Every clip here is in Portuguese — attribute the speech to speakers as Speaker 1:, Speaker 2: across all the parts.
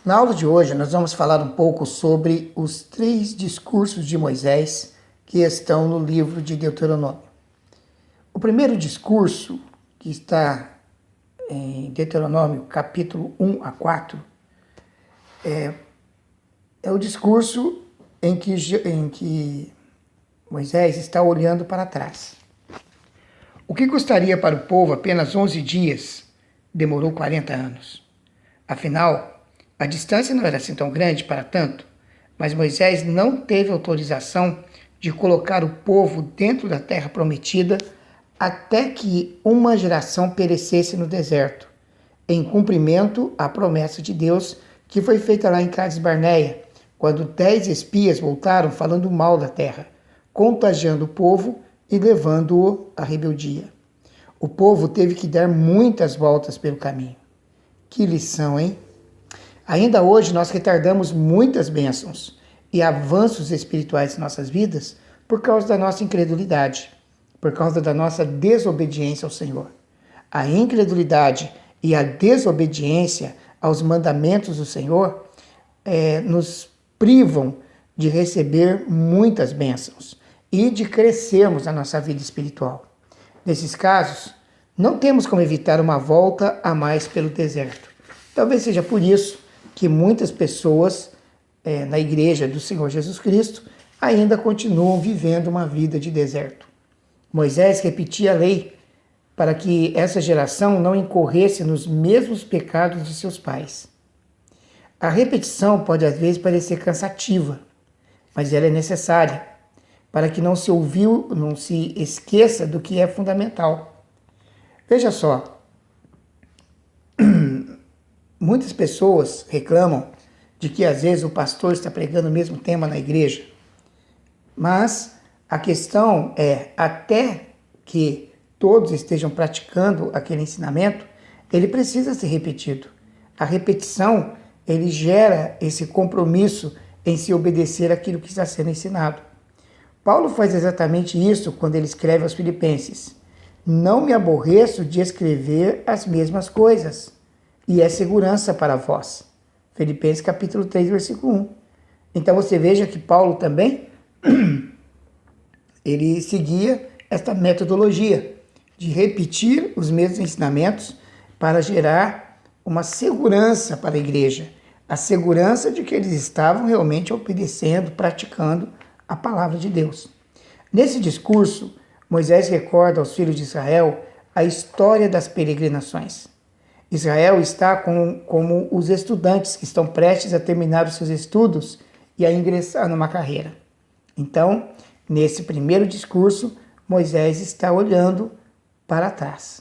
Speaker 1: Na aula de hoje, nós vamos falar um pouco sobre os 3 discursos de Moisés que estão no livro de Deuteronômio. O primeiro discurso, que está em Deuteronômio, capítulo 1 a 4, é o discurso em que Moisés está olhando para trás. O que custaria para o povo apenas 11 dias, demorou 40 anos. Afinal, a distância não era assim tão grande para tanto, mas Moisés não teve autorização de colocar o povo dentro da terra prometida até que uma geração perecesse no deserto, em cumprimento à promessa de Deus que foi feita lá em Cades Barneia, quando 10 espias voltaram falando mal da terra, contagiando o povo e levando-o à rebeldia. O povo teve que dar muitas voltas pelo caminho. Que lição, hein? Ainda hoje nós retardamos muitas bênçãos e avanços espirituais em nossas vidas por causa da nossa incredulidade, por causa da nossa desobediência ao Senhor. A incredulidade e a desobediência aos mandamentos do Senhor nos privam de receber muitas bênçãos e de crescermos na nossa vida espiritual. Nesses casos, não temos como evitar uma volta a mais pelo deserto. Talvez seja por isso que muitas pessoas na igreja do Senhor Jesus Cristo ainda continuam vivendo uma vida de deserto. Moisés repetia a lei para que essa geração não incorresse nos mesmos pecados de seus pais. A repetição pode às vezes parecer cansativa, mas ela é necessária para que não se esqueça do que é fundamental. Veja só, muitas pessoas reclamam de que às vezes o pastor está pregando o mesmo tema na igreja, mas a questão é, até que todos estejam praticando aquele ensinamento, ele precisa ser repetido. A repetição, ele gera esse compromisso em se obedecer aquilo que está sendo ensinado. Paulo faz exatamente isso quando ele escreve aos Filipenses. Não me aborreço de escrever as mesmas coisas, e é segurança para vós. Filipenses capítulo 3, versículo 1. Então você veja que Paulo também, ele seguia esta metodologia de repetir os mesmos ensinamentos para gerar uma segurança para a igreja, a segurança de que eles estavam realmente obedecendo, praticando a palavra de Deus. Nesse discurso, Moisés recorda aos filhos de Israel a história das peregrinações. Israel está como os estudantes que estão prestes a terminar os seus estudos e a ingressar numa carreira. Então, nesse primeiro discurso, Moisés está olhando para trás.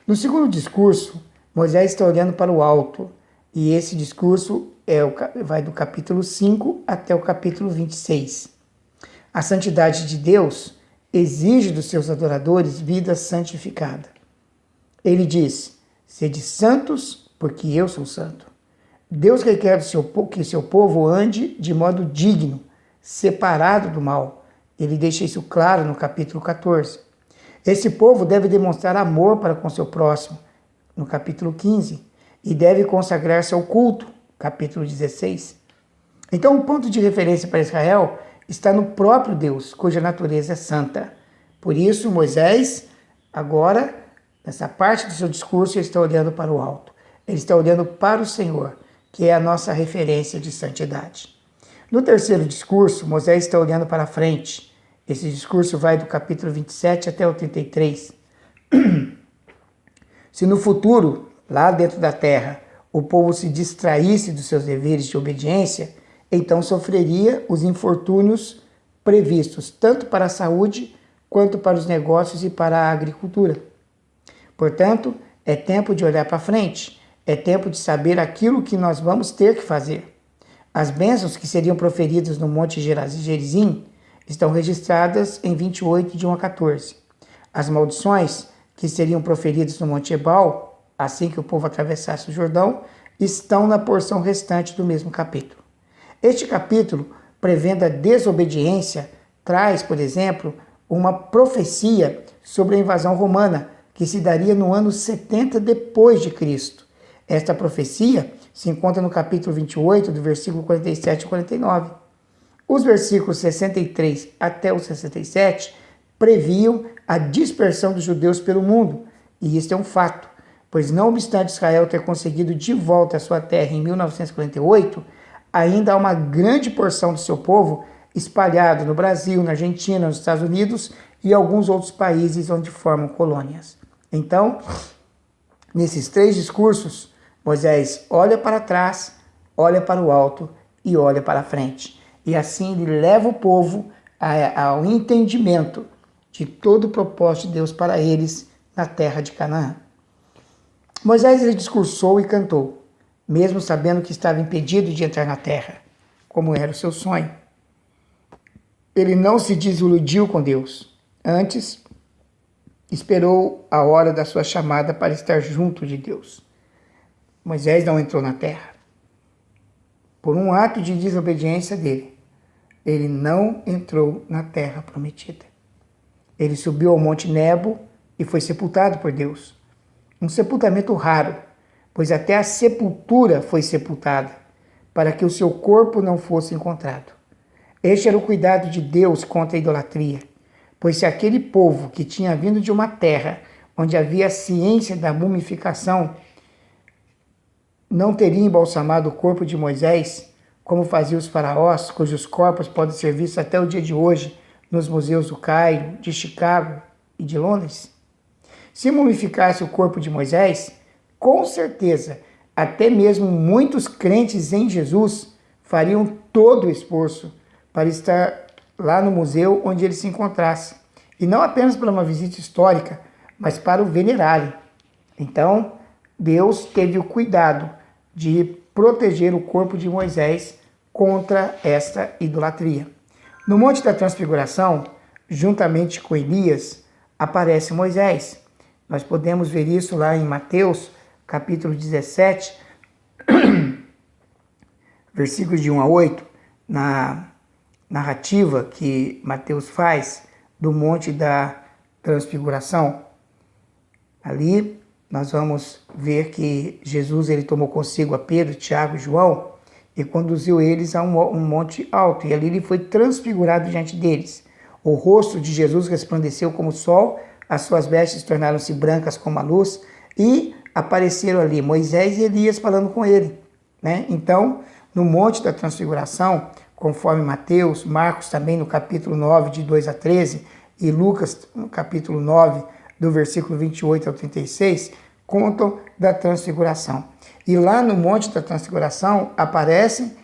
Speaker 1: No segundo discurso, Moisés está olhando para o alto, e esse discurso vai do capítulo 5 até o capítulo 26. A santidade de Deus exige dos seus adoradores vida santificada. Ele diz: sede santos, porque eu sou santo. Deus requer que seu povo ande de modo digno, separado do mal. Ele deixa isso claro no capítulo 14. Esse povo deve demonstrar amor para com seu próximo, no capítulo 15, e deve consagrar-se ao culto, capítulo 16. Então, o ponto de referência para Israel está no próprio Deus, cuja natureza é santa. Por isso, Moisés, agora, nessa parte do seu discurso, ele está olhando para o alto. Ele está olhando para o Senhor, que é a nossa referência de santidade. No terceiro discurso, Moisés está olhando para frente. Esse discurso vai do capítulo 27 até o 33. Se no futuro, lá dentro da terra, o povo se distraísse dos seus deveres de obediência, então sofreria os infortúnios previstos, tanto para a saúde, quanto para os negócios e para a agricultura. Portanto, é tempo de olhar para frente, é tempo de saber aquilo que nós vamos ter que fazer. As bênçãos que seriam proferidas no Monte Gerizim estão registradas em 28, de 1 a 14. As maldições que seriam proferidas no Monte Ebal, assim que o povo atravessasse o Jordão, estão na porção restante do mesmo capítulo. Este capítulo, prevendo a desobediência, traz, por exemplo, uma profecia sobre a invasão romana, que se daria no ano 70 depois de Cristo. Esta profecia se encontra no capítulo 28, do versículo 47 e 49. Os versículos 63 até o 67 previam a dispersão dos judeus pelo mundo, e isso é um fato, pois não obstante Israel ter conseguido de volta a sua terra em 1948, ainda há uma grande porção do seu povo espalhado no Brasil, na Argentina, nos Estados Unidos e alguns outros países onde formam colônias. Então, nesses 3 discursos, Moisés olha para trás, olha para o alto e olha para a frente. E assim ele leva o povo ao entendimento de todo o propósito de Deus para eles na terra de Canaã. Moisés ele discursou e cantou, mesmo sabendo que estava impedido de entrar na terra, como era o seu sonho. Ele não se desiludiu com Deus, antes esperou a hora da sua chamada para estar junto de Deus. Moisés não entrou na terra. Por um ato de desobediência dele, ele não entrou na terra prometida. Ele subiu ao Monte Nebo e foi sepultado por Deus. Um sepultamento raro, pois até a sepultura foi sepultada, para que o seu corpo não fosse encontrado. Este era o cuidado de Deus contra a idolatria, pois se aquele povo que tinha vindo de uma terra onde havia a ciência da mumificação não teria embalsamado o corpo de Moisés, como faziam os faraós, cujos corpos podem ser vistos até o dia de hoje nos museus do Cairo, de Chicago e de Londres? Se mumificasse o corpo de Moisés, com certeza, até mesmo muitos crentes em Jesus fariam todo o esforço para estar lá no museu onde ele se encontrasse. E não apenas para uma visita histórica, mas para o venerarem. Então, Deus teve o cuidado de proteger o corpo de Moisés contra esta idolatria. No Monte da Transfiguração, juntamente com Elias, aparece Moisés. Nós podemos ver isso lá em Mateus, capítulo 17, versículos de 1 a 8, na narrativa que Mateus faz do Monte da Transfiguração. Ali nós vamos ver que Jesus ele tomou consigo a Pedro, Tiago e João e conduziu eles a um monte alto, e ali ele foi transfigurado diante deles. O rosto de Jesus resplandeceu como o sol, as suas vestes tornaram-se brancas como a luz, e apareceram ali Moisés e Elias falando com ele, né? Então, no Monte da Transfiguração, conforme Mateus, Marcos também no capítulo 9, de 2 a 13, e Lucas no capítulo 9, do versículo 28 ao 36, contam da transfiguração. E lá no Monte da Transfiguração aparecem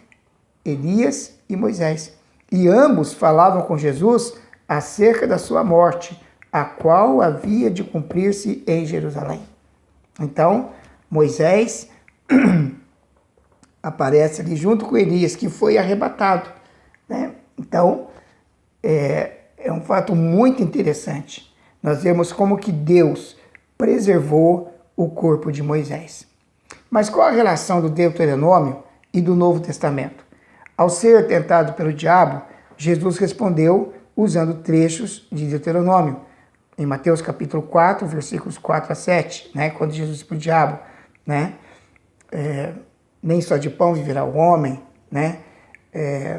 Speaker 1: Elias e Moisés. E ambos falavam com Jesus acerca da sua morte, a qual havia de cumprir-se em Jerusalém. Então, Moisés aparece ali junto com Elias, que foi arrebatado, né? Então, é um fato muito interessante. Nós vemos como que Deus preservou o corpo de Moisés. Mas qual a relação do Deuteronômio e do Novo Testamento? Ao ser tentado pelo diabo, Jesus respondeu usando trechos de Deuteronômio. Em Mateus capítulo 4, versículos 4 a 7, né? Quando Jesus disse para o diabo, né? Nem só de pão viverá o homem, né?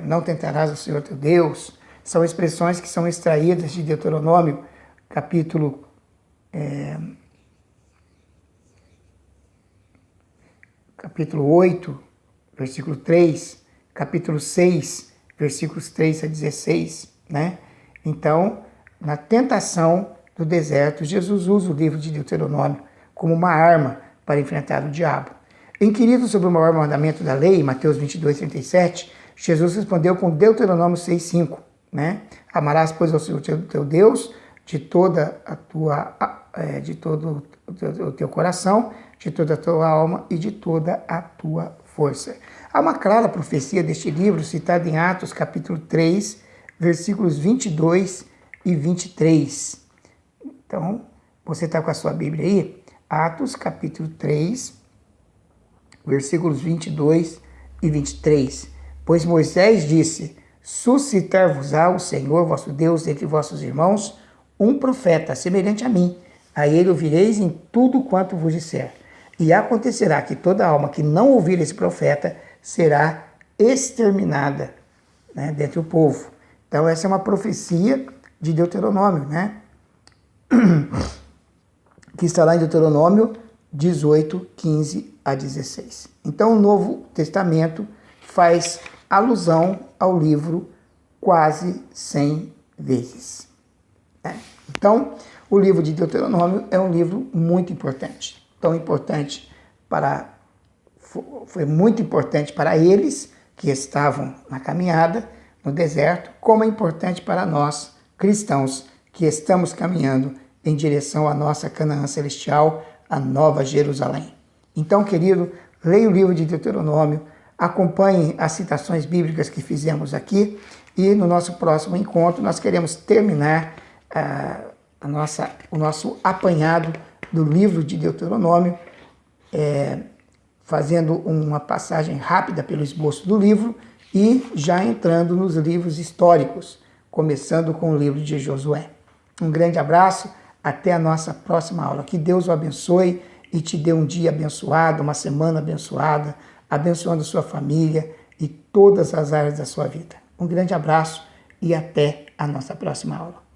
Speaker 1: Não tentarás o Senhor teu Deus. São expressões que são extraídas de Deuteronômio, capítulo 8, versículo 3, capítulo 6, versículos 3 a 16, né? Então, na tentação do deserto, Jesus usa o livro de Deuteronômio como uma arma para enfrentar o diabo. Inquirido sobre o maior mandamento da lei, Mateus 22, 37, Jesus respondeu com Deuteronômio 6, 5, né? Amarás, pois, ao Senhor teu Deus de toda a tua, de todo o teu coração, de toda a tua alma e de toda a tua força. Há uma clara profecia deste livro citada em Atos capítulo 3, versículos 22 e 23. Então, você está com a sua Bíblia aí? Atos capítulo 3, versículos 22 e 23. Pois Moisés disse: suscitar-vos-á o Senhor vosso Deus entre vossos irmãos um profeta semelhante a mim. A ele ouvireis em tudo quanto vos disser. E acontecerá que toda alma que não ouvir esse profeta será exterminada, né, dentre o povo. Então essa é uma profecia de Deuteronômio, né? Que está lá em Deuteronômio 18, 15 a 16. Então o Novo Testamento faz alusão ao livro quase 100 vezes. Né? Então, o livro de Deuteronômio é um livro muito importante. Tão importante foi muito importante para eles que estavam na caminhada no deserto, como é importante para nós, cristãos, que estamos caminhando em direção à nossa Canaã celestial, a Nova Jerusalém. Então, querido, leia o livro de Deuteronômio, acompanhe as citações bíblicas que fizemos aqui e no nosso próximo encontro nós queremos terminar o nosso apanhado do livro de Deuteronômio, fazendo uma passagem rápida pelo esboço do livro e já entrando nos livros históricos, começando com o livro de Josué. Um grande abraço, até a nossa próxima aula. Que Deus o abençoe e te dê um dia abençoado, uma semana abençoada, abençoando sua família e todas as áreas da sua vida. Um grande abraço e até a nossa próxima aula.